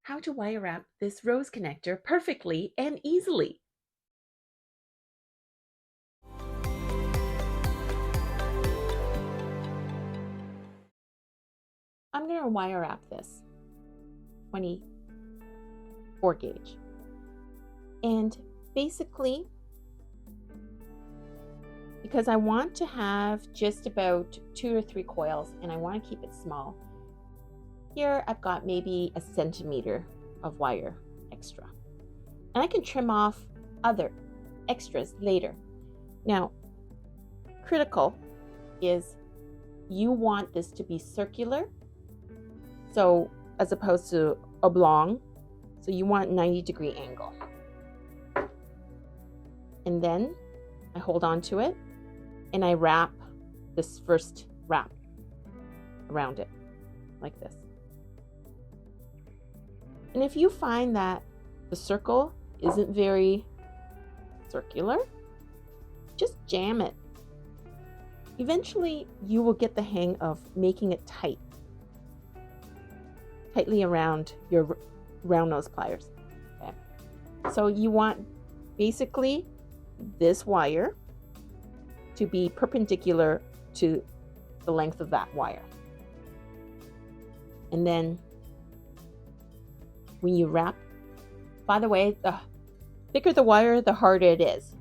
how to wire wrap this rose connector perfectly and easily. I'm going to wire wrap this 24 gauge. And basically, because I want to have just about 2 or 3 coils and I want to keep it small, here I've got maybe a centimeter of wire extra. And I can trim off other extras later. Now, critical is you want this to be circular, so as opposed to oblong, so you want 90-degree angle. And then I hold on to it and I wrap this first wrap around it like this. And if you find that the circle isn't very circular, just jam it. Eventually you will get the hang of making it tightly around your round nose pliers. Okay. So you want basically this wire to be perpendicular to the length of that wire. And then when you wrap, by the way, the thicker the wire, the harder it is.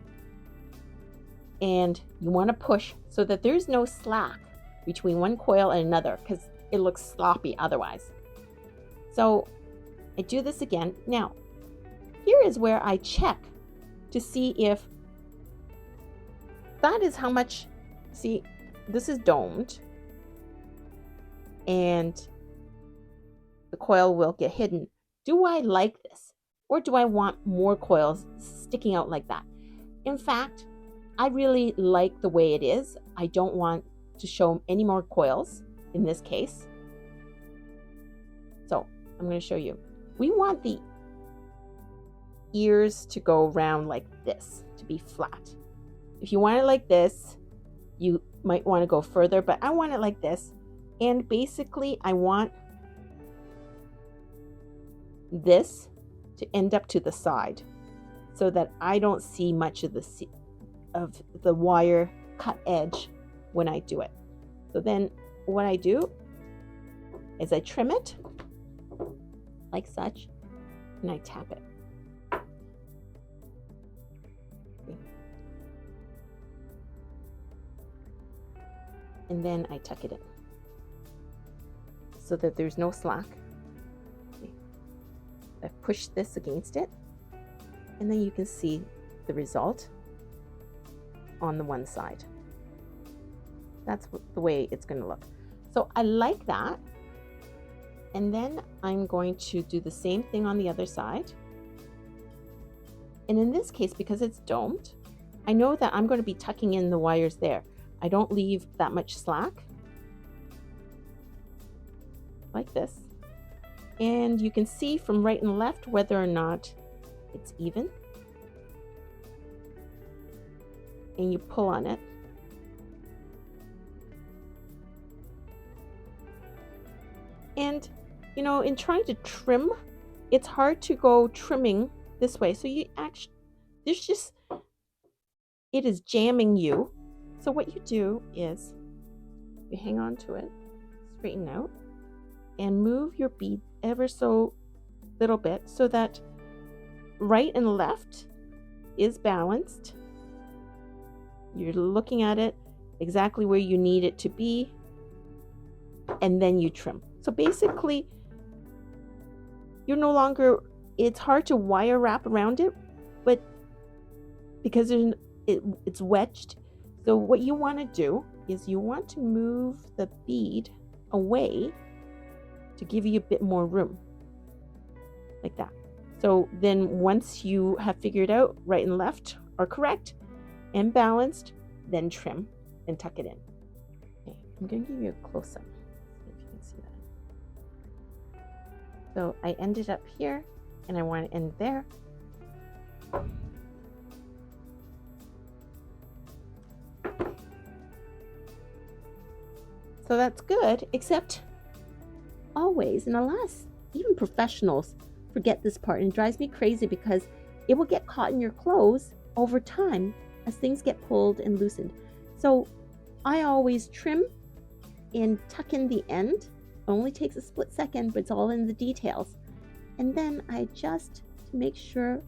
And you want to push so that there's no slack between one coil and another, because it looks sloppy otherwise. So I do this again. Now, here is where I check to see if that is how much, see, this is domed and the coil will get hidden. Do I like this? Or do I want more coils sticking out like that? In fact, I really like the way it is. I don't want to show any more coils in this case. So I'm going to show you. We want the ears to go around like this, to be flat. If you want it like this, you might want to go further, but I want it like this. And basically, I want this to end up to the side so that I don't see much of the wire cut edge when I do it. So then what I do is I trim it like such and I tap it. And then I tuck it in so that there's no slack. I push this against it, and then you can see the result on the one side. That's the way it's going to look. So I like that. And then I'm going to do the same thing on the other side. And in this case, because it's domed, I know that I'm going to be tucking in the wires there. I don't leave that much slack, like this. And you can see from right and left whether or not it's even. And you pull on it. And, you know, in trying to trim, it's hard to go trimming this way. So you actually, it is jamming you. So what you do is you hang on to it, straighten out, and move your bead ever so little bit so that right and left is balanced. You're looking at it exactly where you need it to be, and then you trim. So basically, you're no longer, it's hard to wire wrap around it, but because it's wedged. So what you want to do is you want to move the bead away to give you a bit more room, like that. So then once you have figured out right and left are correct and balanced, then trim and tuck it in. Okay, I'm going to give you a close-up, if you can see that. So I ended up here and I want to end there. So that's good, except always, and alas, even professionals forget this part, and it drives me crazy because it will get caught in your clothes over time as things get pulled and loosened. So I always trim and tuck in the end. It only takes a split second, but it's all in the details. And then I adjust to make sure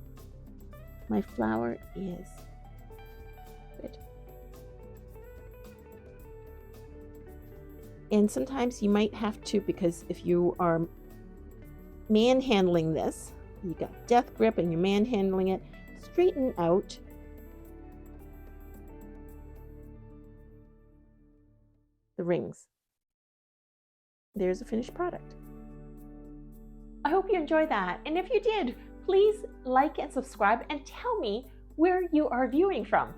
my flower is good. And sometimes you might have to, because if you are manhandling this, you got death grip and you're manhandling it, straighten out the rings. There's a finished product. I hope you enjoyed that. And if you did, please like and subscribe and tell me where you are viewing from.